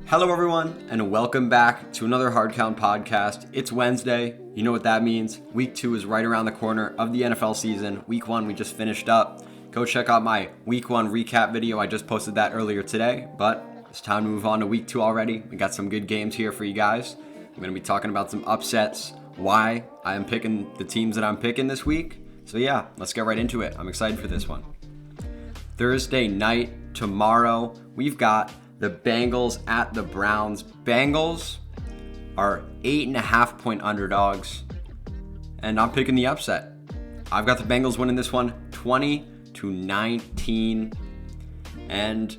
Hello everyone, and welcome back to another Hard Count podcast. It's Wednesday. You know what that means. Week 2 is right around the corner of the NFL season. Week 1 we just finished up. Go check out my Week 1 recap video. I just posted that earlier today, but it's time to move on to Week 2 already. We got some good games here for you guys. I'm going to be talking about some upsets, why I am picking the teams that I'm picking this week. So yeah, let's get right into it. I'm excited for this one. Thursday night, tomorrow, we've got the Bengals at the Browns. Bengals are 8.5 point underdogs, and I'm picking the upset. I've got the Bengals winning this one 20-19, and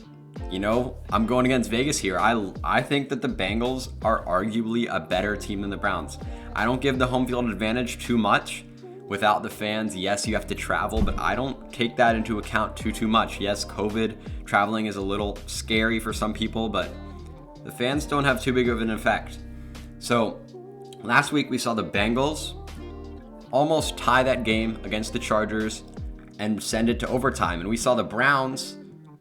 you know, I'm going against Vegas here. I think that the Bengals are arguably a better team than the Browns. I don't give the home field advantage too much. Without the fans, yes, you have to travel, but I don't take that into account too much. Yes, COVID, traveling is a little scary for some people, but the fans don't have too big of an effect. So last week we saw the Bengals almost tie that game against the Chargers and send it to overtime. And we saw the Browns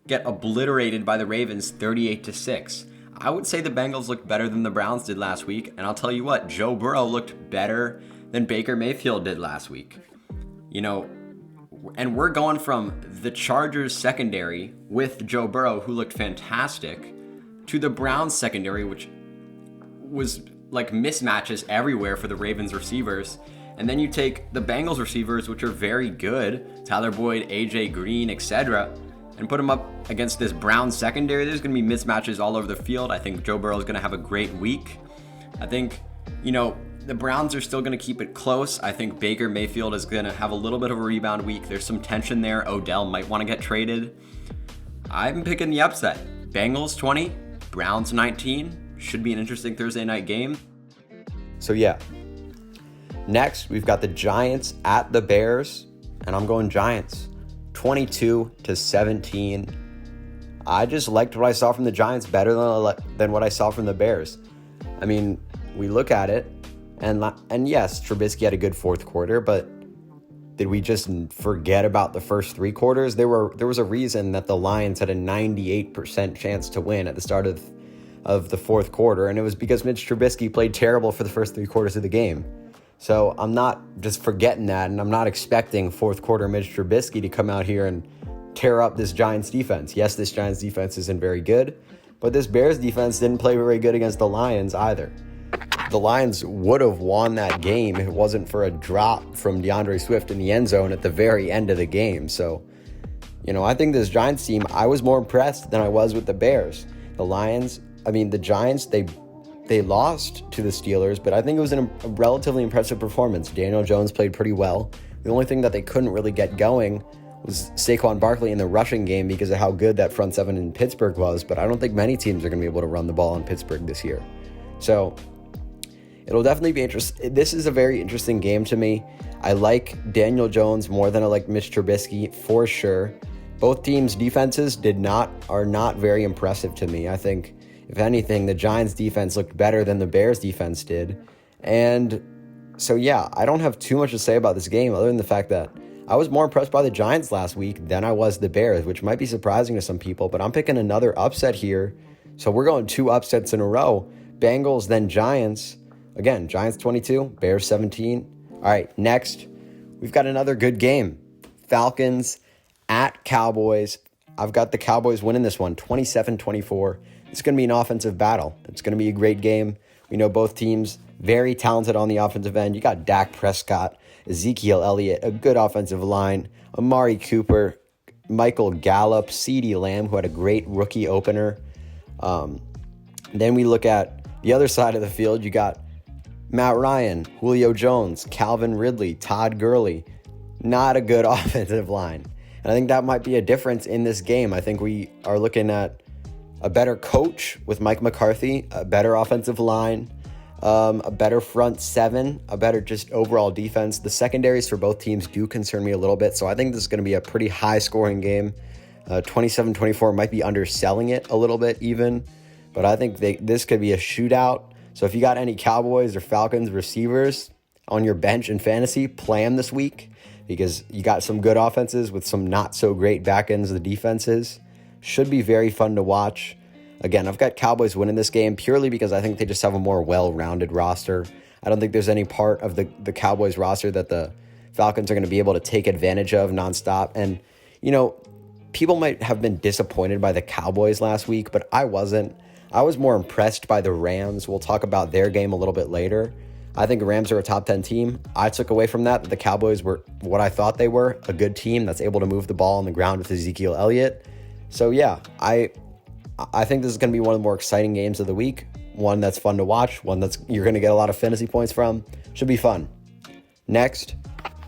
get obliterated by the Ravens 38-6. I would say the Bengals looked better than the Browns did last week. And I'll tell you what, Joe Burrow looked better than Baker Mayfield did last week. You know, and we're going from the Chargers secondary with Joe Burrow, who looked fantastic, to the Browns secondary, which was like mismatches everywhere for the Ravens receivers. And then you take the Bengals receivers, which are very good, Tyler Boyd, AJ Green, etc., and put them up against this Browns secondary. There's going to be mismatches all over the field. I think Joe Burrow is going to have a great week. I think, you know, the Browns are still going to keep it close. I think Baker Mayfield is going to have a little bit of a rebound week. There's some tension there. Odell might want to get traded. I'm picking the upset. Bengals 20, Browns 19. Should be an interesting Thursday night game. So yeah. Next, we've got the Giants at the Bears, and I'm going Giants. 22-17. I just liked what I saw from the Giants better than what I saw from the Bears. I mean, we look at it, and yes, Trubisky had a good fourth quarter, but did we just forget about the first three quarters? There was a reason that the Lions had a 98% chance to win at the start of the fourth quarter, and it was because Mitch Trubisky played terrible for the first three quarters of the game. So I'm not just forgetting that, and I'm not expecting fourth quarter Mitch Trubisky to come out here and tear up this Giants defense. Yes, this Giants defense isn't very good, but this Bears defense didn't play very good against the Lions either. The Lions would have won that game if it wasn't for a drop from DeAndre Swift in the end zone at the very end of the game. So, you know, I think this Giants team, I was more impressed than I was with the Bears. The Giants, they lost to the Steelers, but I think it was a relatively impressive performance. Daniel Jones played pretty well. The only thing that they couldn't really get going was Saquon Barkley in the rushing game because of how good that front seven in Pittsburgh was, but I don't think many teams are going to be able to run the ball in Pittsburgh this year. So it'll definitely be interesting. This is a very interesting game to me. I like Daniel Jones more than I like Mitch Trubisky for sure. Both teams' defenses are not very impressive to me. I think, if anything, the Giants' defense looked better than the Bears' defense did. And so, yeah, I don't have too much to say about this game other than the fact that I was more impressed by the Giants last week than I was the Bears, which might be surprising to some people, but I'm picking another upset here. So we're going 2 upsets in a row. Bengals, then Giants. Again, Giants 22, Bears 17. All right, next, we've got another good game. Falcons at Cowboys. I've got the Cowboys winning this one, 27-24. It's going to be an offensive battle. It's going to be a great game. We know both teams very talented on the offensive end. You got Dak Prescott, Ezekiel Elliott, a good offensive line, Amari Cooper, Michael Gallup, CeeDee Lamb, who had a great rookie opener. Then we look at the other side of the field. You got Matt Ryan, Julio Jones, Calvin Ridley, Todd Gurley. Not a good offensive line. And I think that might be a difference in this game. I think we are looking at a better coach with Mike McCarthy, a better offensive line, a better front seven, a better just overall defense. The secondaries for both teams do concern me a little bit, so I think this is going to be a pretty high-scoring game. 27-24 might be underselling it a little bit even, but I think this could be a shootout. So if you got any Cowboys or Falcons receivers on your bench in fantasy, play them this week because you got some good offenses with some not-so-great back ends of the defenses. Should be very fun to watch. Again, I've got Cowboys winning this game purely because I think they just have a more well-rounded roster. I don't think there's any part of the Cowboys roster that the Falcons are going to be able to take advantage of nonstop. And, people might have been disappointed by the Cowboys last week, but I wasn't. I was more impressed by the Rams. We'll talk about their game a little bit later. I think the Rams are a top 10 team. I took away from that the Cowboys were what I thought they were, a good team that's able to move the ball on the ground with Ezekiel Elliott. So yeah, I think this is going to be one of the more exciting games of the week, one that's fun to watch, one that's you're going to get a lot of fantasy points from. Should be fun. Next,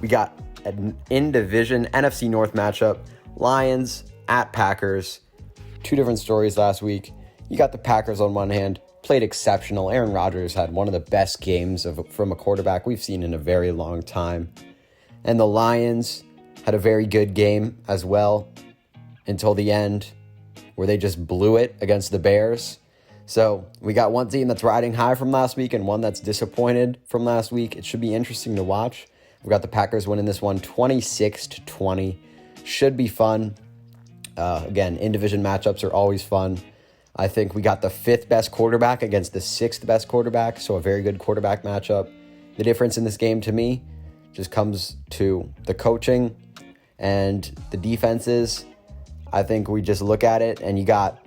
we got an in-division NFC North matchup, Lions at Packers. Two different stories last week. You got the Packers on one hand, played exceptional. Aaron Rodgers had one of the best games from a quarterback we've seen in a very long time. And the Lions had a very good game as well until the end, where they just blew it against the Bears. So we got one team that's riding high from last week and one that's disappointed from last week. It should be interesting to watch. We've got the Packers winning this one 26-20. Should be fun. Again, in-division matchups are always fun. I think we got the 5th best quarterback against the 6th best quarterback, so a very good quarterback matchup. The difference in this game to me just comes to the coaching and the defenses. I think we just look at it and you got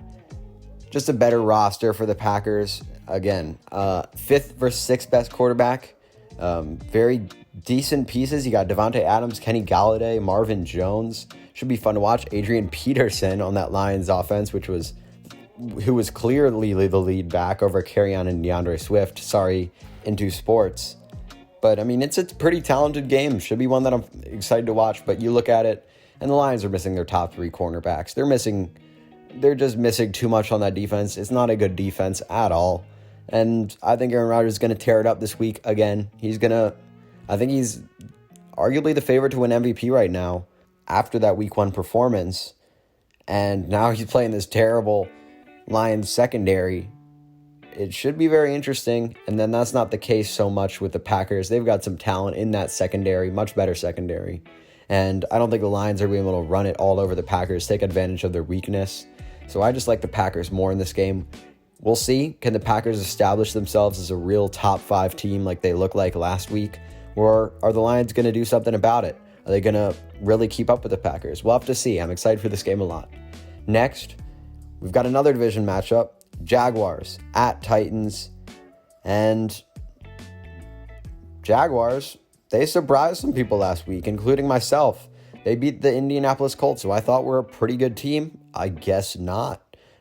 just a better roster for the Packers. Again, 5th versus 6th best quarterback. Very decent pieces. You got Devontae Adams, Kenny Galladay, Marvin Jones. Should be fun to watch. Adrian Peterson on that Lions offense, who was clearly the lead back over Kerryon and DeAndre Swift. Sorry, Into Sports. But, I mean, it's a pretty talented game. Should be one that I'm excited to watch. But you look at it, and the Lions are missing their top 3 cornerbacks. They're just missing too much on that defense. It's not a good defense at all. And I think Aaron Rodgers is going to tear it up this week again. I think he's arguably the favorite to win MVP right now after that week 1 performance. And now he's playing this terrible Lions secondary. It should be very interesting. And then that's not the case so much with the Packers. They've got some talent in that secondary, much better secondary. And I don't think the Lions are being able to run it all over the Packers, take advantage of their weakness. So I just like the Packers more in this game. We'll see. Can the Packers establish themselves as a real top 5 team like they looked like last week? Or are the Lions going to do something about it? Are they going to really keep up with the Packers? We'll have to see. I'm excited for this game a lot. Next, we've got another division matchup. Jaguars at Titans. And Jaguars, they surprised some people last week, including myself. They beat the Indianapolis Colts, who I thought were a pretty good team. I guess not.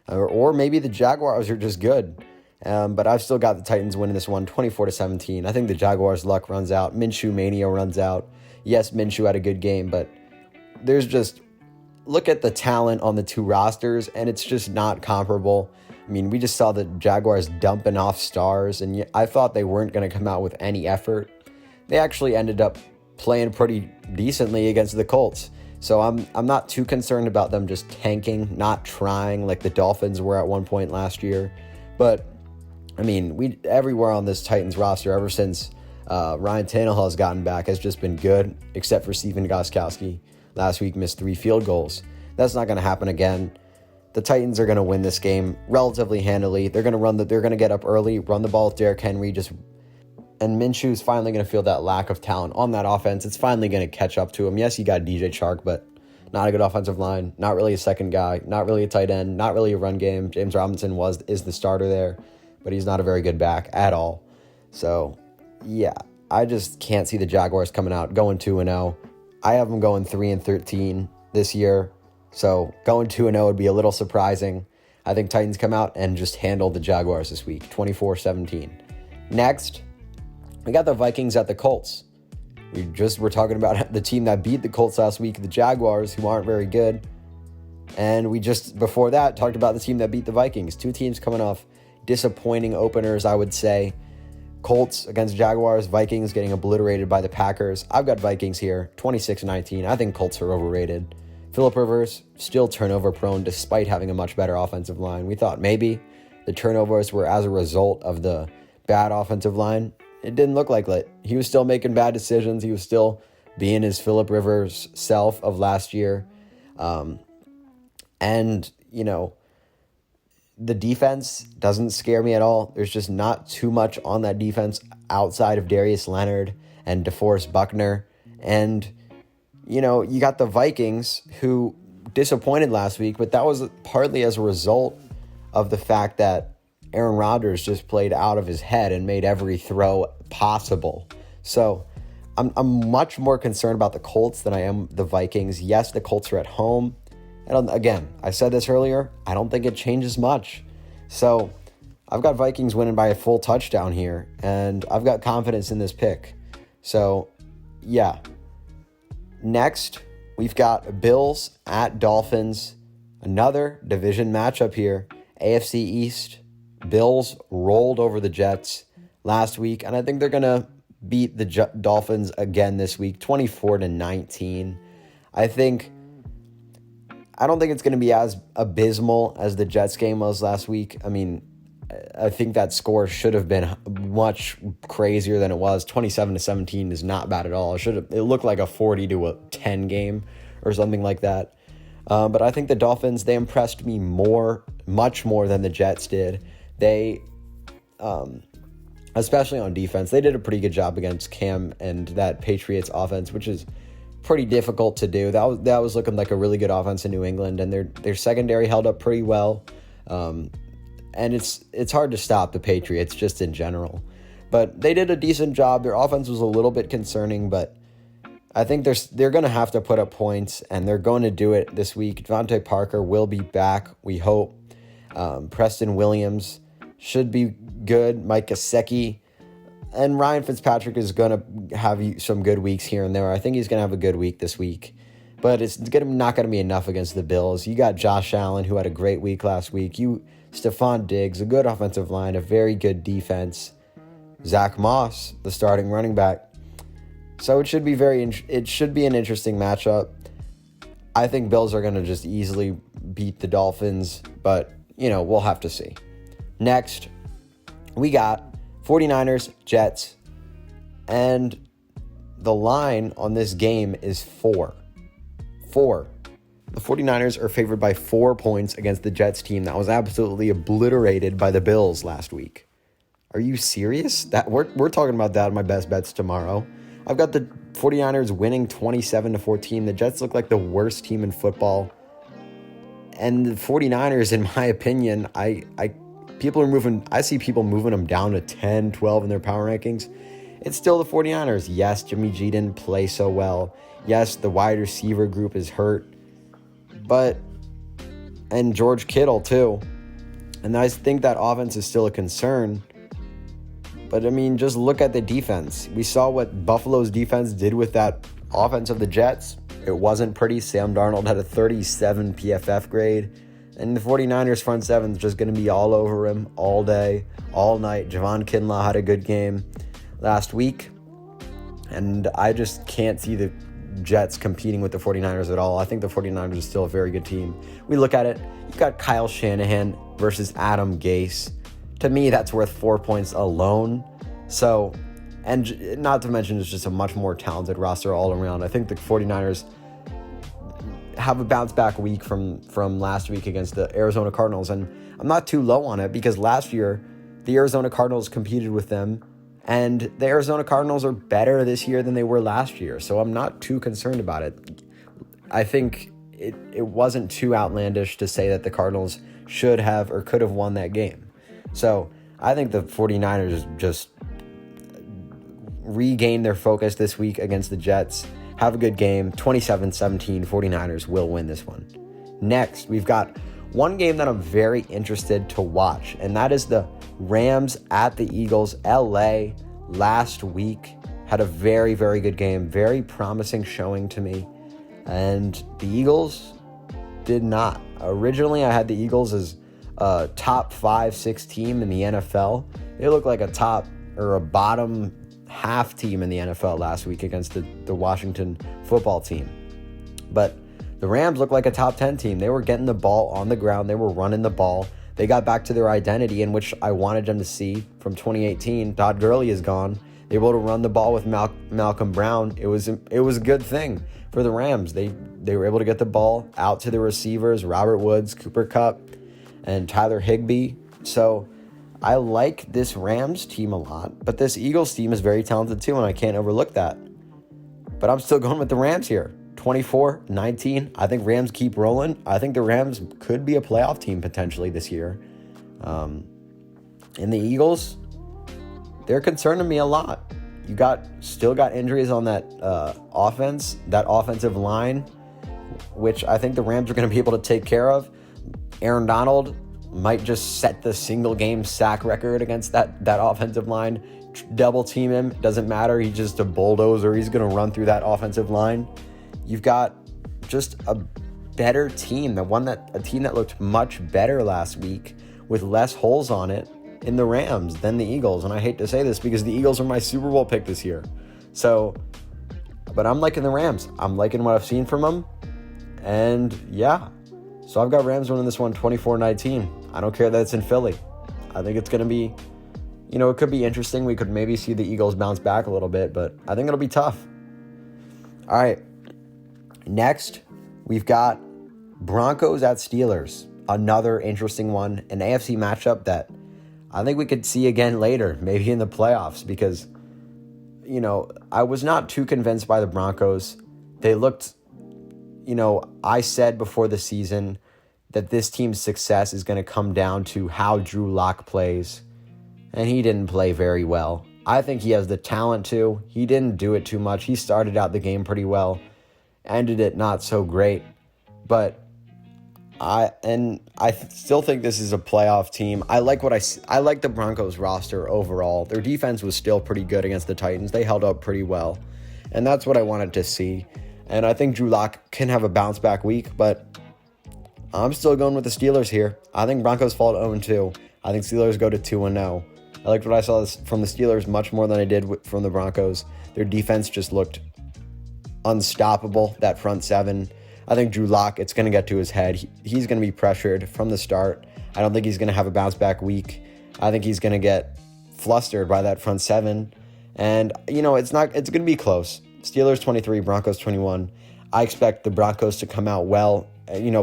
Or maybe the Jaguars are just good. But I've still got the Titans winning this one 24-17. I think the Jaguars' luck runs out. Minshew mania runs out. Yes, Minshew had a good game, but look at the talent on the 2 rosters, and it's just not comparable. I mean, we just saw the Jaguars dumping off stars, and I thought they weren't going to come out with any effort. They actually ended up playing pretty decently against the Colts. So I'm not too concerned about them just tanking, not trying like the Dolphins were at one point last year. But I mean, everywhere on this Titans roster ever since Ryan Tannehill has gotten back has just been good, except for Stephen Gostkowski. Last week missed 3 field goals. That's not going to happen again. The Titans are going to win this game relatively handily. They're going to get up early, run the ball with Derrick Henry, and Minshew's finally going to feel that lack of talent on that offense. It's finally going to catch up to him. Yes, you got DJ Chark, but not a good offensive line, not really a second guy, not really a tight end, not really a run game. James Robinson is the starter there, but he's not a very good back at all. So, yeah, I just can't see the Jaguars coming out going 2-0. I have them going 3-13 this year. So going 2-0 would be a little surprising. I think Titans come out and just handle the Jaguars this week, 24-17. Next, we got the Vikings at the Colts. We're talking about the team that beat the Colts last week, the Jaguars, who aren't very good. And we just, before that, talked about the team that beat the Vikings. 2 teams coming off disappointing openers, I would say. Colts against Jaguars, Vikings getting obliterated by the Packers. I've got Vikings here, 26-19. I think Colts are overrated. Phillip Rivers, still turnover prone despite having a much better offensive line. We thought maybe the turnovers were as a result of the bad offensive line. It didn't look like it. He was still making bad decisions. He was still being his Phillip Rivers self of last year. And, the defense doesn't scare me at all. There's just not too much on that defense outside of Darius Leonard and DeForest Buckner. And, you got the Vikings, who disappointed last week, but that was partly as a result of the fact that Aaron Rodgers just played out of his head and made every throw possible. So I'm much more concerned about the Colts than I am the Vikings. Yes, the Colts are at home. And again, I said this earlier, I don't think it changes much. So I've got Vikings winning by a full touchdown here, and I've got confidence in this pick. So, yeah. Next, we've got Bills at Dolphins. Another division matchup here. AFC East. Bills rolled over the Jets last week, and I think they're going to beat the Dolphins again this week, 24-19. I don't think it's going to be as abysmal as the Jets game was last week. I mean, I think that score should have been much crazier than it was. 27-17 is not bad at all. It looked like a 40-10 game or something like that. But I think the Dolphins, they impressed me much more than the Jets did. They, especially on defense, they did a pretty good job against Cam and that Patriots offense, which is pretty difficult to do. That was looking like a really good offense in New England, and their secondary held up pretty well. And it's hard to stop the Patriots just in general. But they did a decent job. Their offense was a little bit concerning, but I think they're going to have to put up points, and they're going to do it this week. Devontae Parker will be back, we hope. Preston Williams should be good. Mike Gesicki. And Ryan Fitzpatrick is going to have some good weeks here and there. I think he's going to have a good week this week. But it's not going to be enough against the Bills. You got Josh Allen, who had a great week last week. Stephon Diggs, a good offensive line, a very good defense. Zach Moss, the starting running back. So it should be an interesting matchup. I think Bills are going to just easily beat the Dolphins, but, we'll have to see. Next, we got 49ers, Jets, and the line on this game is 4. The 49ers are favored by 4 points against the Jets team that was absolutely obliterated by the Bills last week. Are you serious? We're talking about that in my best bets tomorrow. I've got the 49ers winning 27-14. The Jets look like the worst team in football. And the 49ers, in my opinion, I see people moving them down to 10, 12 in their power rankings. It's still the 49ers. Yes, Jimmy G didn't play so well. Yes, the wide receiver group is hurt. And George Kittle too. And I think that offense is still a concern. But, just look at the defense. We saw what Buffalo's defense did with that offense of the Jets. It wasn't pretty. Sam Darnold had a 37 PFF grade. And the 49ers front seven is just going to be all over him all day, all night. Javon Kinlaw had a good game last week. And I just can't see the Jets competing with the 49ers at all. I think the 49ers are still a very good team. We look at it. You've got Kyle Shanahan versus Adam Gase. To me, that's worth 4 points alone. So, and not to mention, it's just a much more talented roster all around. I think the 49ers have a bounce back week from last week against the Arizona Cardinals. And I'm not too low on it because last year, the Arizona Cardinals competed with them. And the Arizona Cardinals are better this year than they were last year. So I'm not too concerned about it. I think it wasn't too outlandish to say that the Cardinals should have or could have won that game. So I think the 49ers just regained their focus this week against the Jets. Have a good game. 27-17, 49ers will win this one. Next, we've got one game that I'm very interested to watch, and that is the Rams at the Eagles. LA last week had a very, very good game. Very promising showing to me. And the Eagles did not. Originally, I had the Eagles as a top 5-6 team in the NFL. They look like a top or a bottom half team in the NFL last week against the Washington football team. But the Rams look like a top 10 team. They were getting the ball on the ground. They were running the ball. They got back to their identity in which I wanted them to see from 2018. Todd Gurley is gone. They were able to run the ball with Malcolm Brown. It was a good thing for the Rams. They were able to get the ball out to the receivers, Robert Woods, Cooper Kupp. and Tyler Higbee. So I like this Rams team a lot, but this Eagles team is very talented too, and I can't overlook that. But I'm still going with the Rams here. 24-19. I think Rams keep rolling. I think the Rams could be a playoff team potentially this year. And the Eagles, they're concerning me a lot. You still got injuries on that offense, that offensive line, which I think the Rams are going to be able to take care of. Aaron Donald might just set the single game sack record against that offensive line. Double team him, doesn't matter. He's just a bulldozer. He's going to run through that offensive line. You've got just a better team, a team that looked much better last week with less holes on it in the Rams than the Eagles. And I hate to say this because the Eagles are my Super Bowl pick this year. But I'm liking the Rams. I'm liking what I've seen from them. And yeah, so I've got Rams winning this one 24-19. I don't care that it's in Philly. I think it's going to be, it could be interesting. We could maybe see the Eagles bounce back a little bit, but I think it'll be tough. All right. Next, we've got Broncos at Steelers. Another interesting one, an AFC matchup that I think we could see again later, maybe in the playoffs, because, I was not too convinced by the Broncos. They looked, I said before the season that this team's success is going to come down to how Drew Lock plays, and he didn't play very well. I think he has the talent to. He didn't do it too much. He started out the game pretty well, ended it not so great, but I still think this is a playoff team. I like the Broncos roster overall. Their defense was still pretty good against the Titans. They held up pretty well, and that's what I wanted to see. And I think Drew Lock can have a bounce back week, but I'm still going with the Steelers here. I think Broncos fall to 0-2. I think Steelers go to 2-0. I liked what I saw from the Steelers much more than I did from the Broncos. Their defense just looked unstoppable, that front seven. I think Drew Lock, it's going to get to his head. He's going to be pressured from the start. I don't think he's going to have a bounce back week. I think he's going to get flustered by that front seven. And, it's going to be close. Steelers 23, Broncos 21. I expect the Broncos to come out well,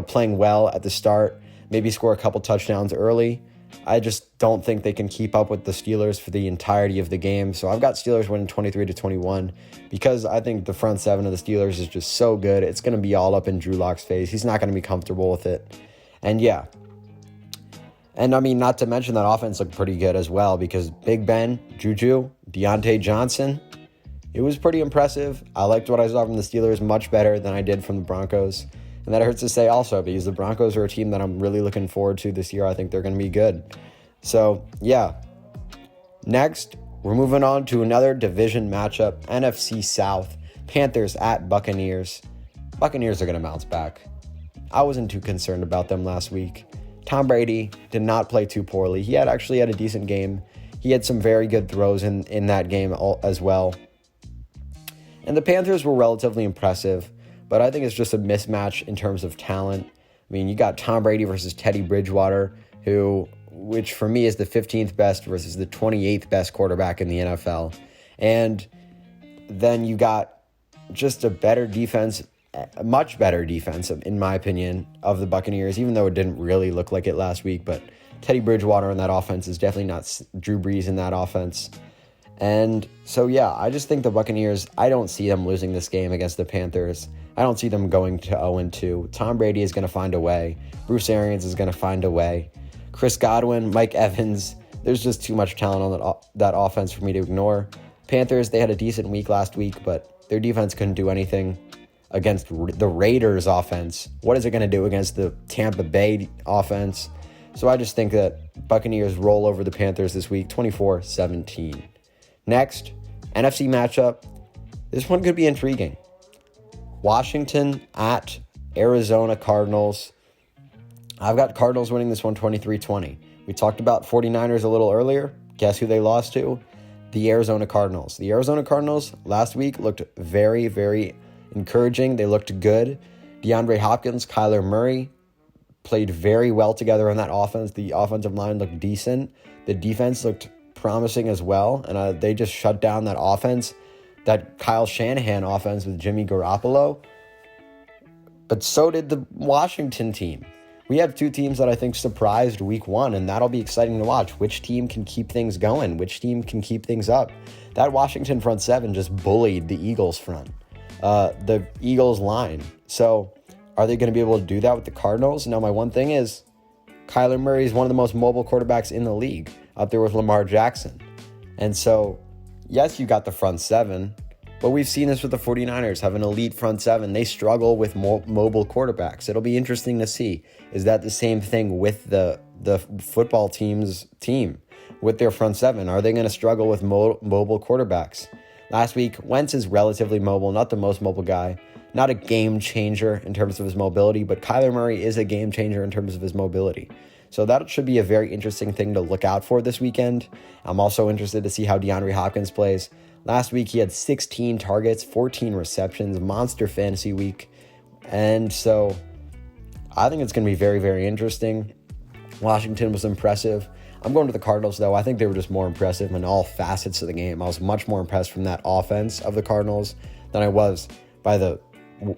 playing well at the start, maybe score a couple touchdowns early. I just don't think they can keep up with the Steelers for the entirety of the game. So I've got Steelers winning 23-21 because I think the front seven of the Steelers is just so good. It's going to be all up in Drew Lock's face. He's not going to be comfortable with it. And yeah. And not to mention that offense looked pretty good as well because Big Ben, Juju, Deontay Johnson, it was pretty impressive. I liked what I saw from the Steelers much better than I did from the Broncos. And that hurts to say also because the Broncos are a team that I'm really looking forward to this year. I think they're going to be good. So, yeah. Next, we're moving on to another division matchup, NFC South. Panthers at Buccaneers. Buccaneers are going to bounce back. I wasn't too concerned about them last week. Tom Brady did not play too poorly. He actually had a decent game. He had some very good throws in that game as well. And the Panthers were relatively impressive. But I think it's just a mismatch in terms of talent. You got Tom Brady versus Teddy Bridgewater, which for me is the 15th best versus the 28th best quarterback in the NFL. And then you got just a better defense, a much better defense, in my opinion, of the Buccaneers, even though it didn't really look like it last week. But Teddy Bridgewater in that offense is definitely not Drew Brees in that offense. And so, yeah, I just think the Buccaneers, I don't see them losing this game against the Panthers. I don't see them going to 0-2. Tom Brady is going to find a way. Bruce Arians is going to find a way. Chris Godwin, Mike Evans, there's just too much talent on that offense for me to ignore. Panthers, they had a decent week last week, but their defense couldn't do anything against the Raiders offense. What is it going to do against the Tampa Bay offense? So I just think that Buccaneers roll over the Panthers this week, 24-17. Next, NFC matchup. This one could be intriguing. Washington at Arizona Cardinals. I've got Cardinals winning this one 23-20. We talked about 49ers a little earlier. Guess who they lost to? The Arizona Cardinals. The Arizona Cardinals last week looked very, very encouraging. They looked good. DeAndre Hopkins, Kyler Murray played very well together on that offense. The offensive line looked decent. The defense looked promising as well. And they just shut down that offense. That Kyle Shanahan offense with Jimmy Garoppolo. But so did the Washington team. we have two teams that I think surprised week one, and that'll be exciting to watch. Which team can keep things going? Which team can keep things up? That Washington front seven just bullied the Eagles front, the Eagles line. So are they going to be able to do that with the Cardinals? Now, my one thing is Kyler Murray is one of the most mobile quarterbacks in the league, up there with Lamar Jackson. And so, yes, you got the front seven, but we've seen this with the 49ers, have an elite front seven. They struggle with mobile quarterbacks. It'll be interesting to see. Is that the same thing with the football team with their front seven? Are they going to struggle with mobile quarterbacks? Last week, Wentz is relatively mobile, not the most mobile guy, not a game changer in terms of his mobility, but Kyler Murray is a game changer in terms of his mobility. So that should be a very interesting thing to look out for this weekend. I'm also interested to see how DeAndre Hopkins plays. Last week, he had 16 targets, 14 receptions, monster fantasy week. And so I think it's going to be very, very interesting. Washington was impressive. I'm going to the Cardinals, though. I think they were just more impressive in all facets of the game. I was much more impressed from that offense of the Cardinals than I was by the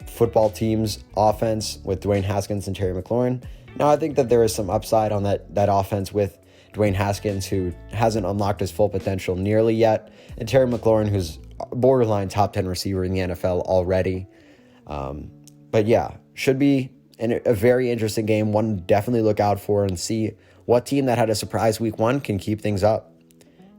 football team's offense with Dwayne Haskins and Terry McLaurin. Now, I think that there is some upside on that offense with Dwayne Haskins, who hasn't unlocked his full potential nearly yet, and Terry McLaurin, who's borderline top 10 receiver in the NFL already. But yeah, should be a very interesting game, one to definitely look out for and see what team that had a surprise week one can keep things up.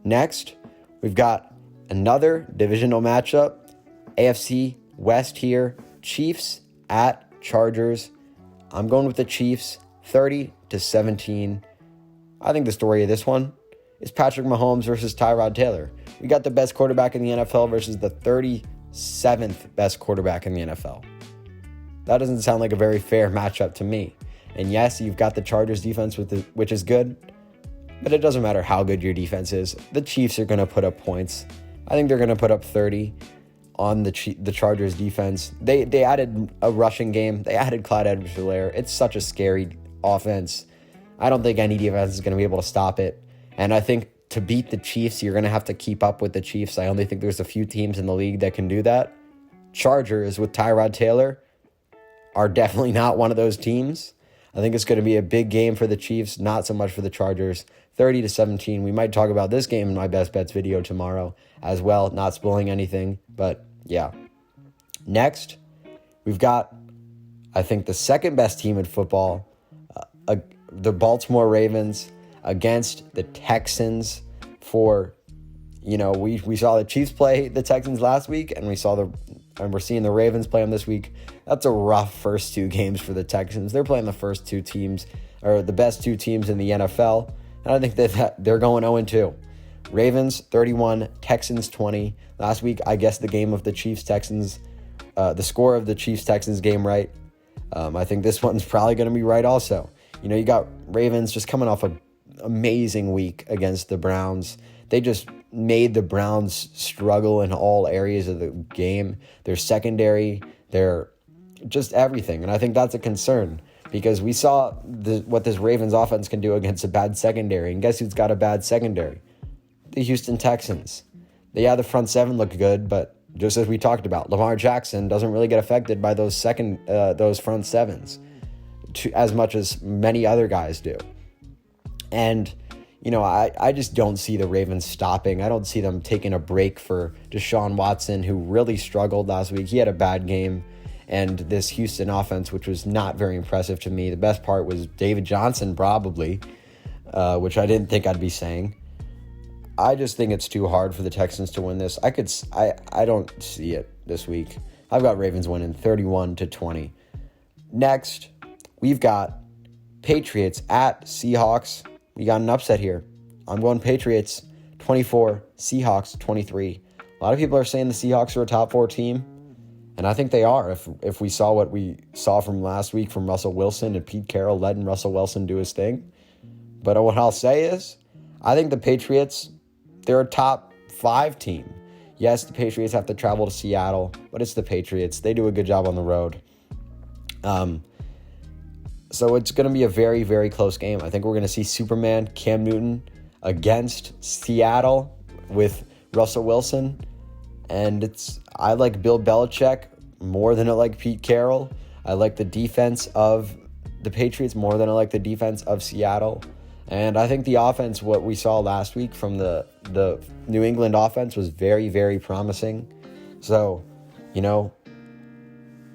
Next, we've got another divisional matchup, AFC West here, Chiefs at Chargers. I'm going with the Chiefs, 30-17. I think the story of this one is Patrick Mahomes versus Tyrod Taylor. We got the best quarterback in the NFL versus the 37th best quarterback in the NFL. That doesn't sound like a very fair matchup to me. And yes, you've got the Chargers defense, which is good, but it doesn't matter how good your defense is. The Chiefs are going to put up points. I think they're going to put up 30 on the Chargers defense. They added a rushing game. They added Clyde Edwards-Helaire. It's such a scary offense. I don't think any defense is going to be able to stop it. And I think to beat the Chiefs, you're going to have to keep up with the Chiefs. I only think there's a few teams in the league that can do that. Chargers with Tyrod Taylor are definitely not one of those teams. I think it's going to be a big game for the Chiefs, not so much for the Chargers. 30-17. We might talk about this game in my best bets video tomorrow as well, not spoiling anything, but yeah. Next, we've got, I think, the second best team in football, the Baltimore Ravens against the Texans for, we saw the Chiefs play the Texans last week, and we're seeing the Ravens play them this week. That's a rough first two games for the Texans. They're playing the first two teams, or the best two teams in the NFL, and I think that they're going 0-2. Ravens 31, Texans 20. Last week, I guessed the game of the Chiefs-Texans, the score of the Chiefs-Texans game right. I think this one's probably going to be right also. You got Ravens just coming off an amazing week against the Browns. They just made the Browns struggle in all areas of the game. Their secondary, their just everything. And I think that's a concern because we saw what this Ravens offense can do against a bad secondary. And guess who's got a bad secondary? The Houston Texans. Yeah, the front seven looked good, but just as we talked about, Lamar Jackson doesn't really get affected by those front sevens as much as many other guys do. And, I just don't see the Ravens stopping. I don't see them taking a break for Deshaun Watson, who really struggled last week. He had a bad game. And this Houston offense, which was not very impressive to me. The best part was David Johnson, probably, which I didn't think I'd be saying. I just think it's too hard for the Texans to win this. I don't see it this week. I've got Ravens winning 31-20. Next, we've got Patriots at Seahawks. We got an upset here. I'm going Patriots 24, Seahawks 23. A lot of people are saying the Seahawks are a top 4 team, and I think they are. If we saw what we saw from last week from Russell Wilson and Pete Carroll letting Russell Wilson do his thing. But what I'll say is, I think the Patriots, they're a top 5 team. Yes, the Patriots have to travel to Seattle, but it's the Patriots. They do a good job on the road. So it's going to be a very, very close game. I think we're going to see Superman Cam Newton against Seattle with Russell Wilson. And I like Bill Belichick more than I like Pete Carroll. I like the defense of the Patriots more than I like the defense of Seattle. And I think the offense, what we saw last week from the New England offense, was very, very promising. So,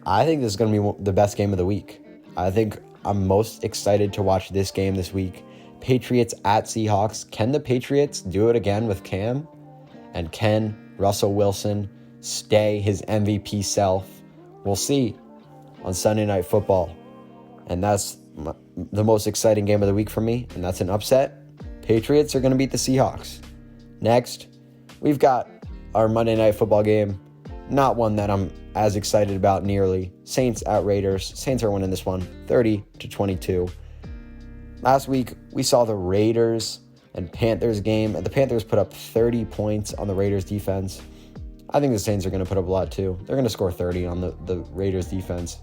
I think this is going to be the best game of the week. I think I'm most excited to watch this game this week. Patriots at Seahawks. Can the Patriots do it again with Cam? And can Russell Wilson stay his MVP self? We'll see on Sunday Night Football. And that's the most exciting game of the week for me, and that's an upset. Patriots are going to beat the Seahawks. Next, we've got our Monday Night Football game. Not one that I'm as excited about nearly. Saints at Raiders. Saints are winning this one 30-22. Last week, we saw the Raiders and Panthers game, and the Panthers put up 30 points on the Raiders defense. I think the Saints are going to put up a lot too. They're going to score 30 on the Raiders defense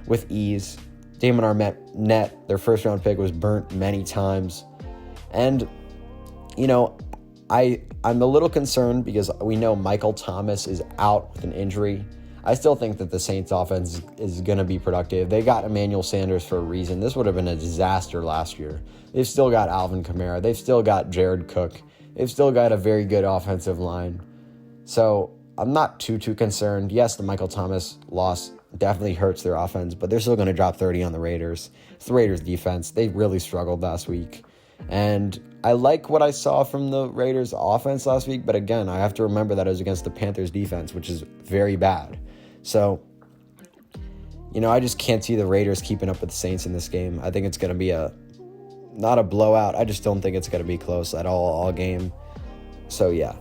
with ease. Damon Arnette, their first-round pick, was burnt many times. And, I'm a little concerned because we know Michael Thomas is out with an injury. I still think that the Saints offense is going to be productive. They got Emmanuel Sanders for a reason. This would have been a disaster last year. They've still got Alvin Kamara. They've still got Jared Cook. They've still got a very good offensive line. So I'm not too concerned. Yes, the Michael Thomas loss definitely hurts their offense, but they're still going to drop 30 on the Raiders. It's the Raiders defense. They really struggled last week. And I like what I saw from the Raiders offense last week, but again, I have to remember that it was against the Panthers defense, which is very bad. So, I just can't see the Raiders keeping up with the Saints in this game. I think it's going to be not a blowout. I just don't think it's going to be close at all game. So, yeah.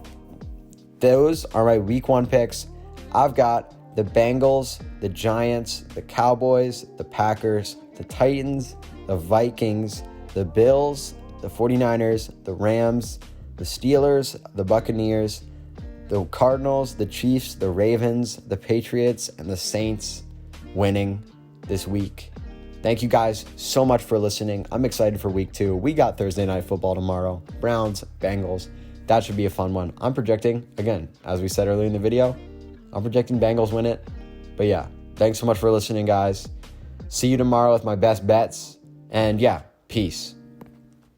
Those are my week 1 picks. I've got the Bengals, the Giants, the Cowboys, the Packers, the Titans, the Vikings, the Bills, the 49ers, the Rams, the Steelers, the Buccaneers, the Cardinals, the Chiefs, the Ravens, the Patriots, and the Saints winning this week. Thank you guys so much for listening. I'm excited for week 2. We got Thursday Night Football tomorrow. Browns, Bengals. That should be a fun one. I'm projecting, again, as we said earlier in the video, I'm projecting Bengals win it. But yeah, thanks so much for listening, guys. See you tomorrow with my best bets. And yeah, peace.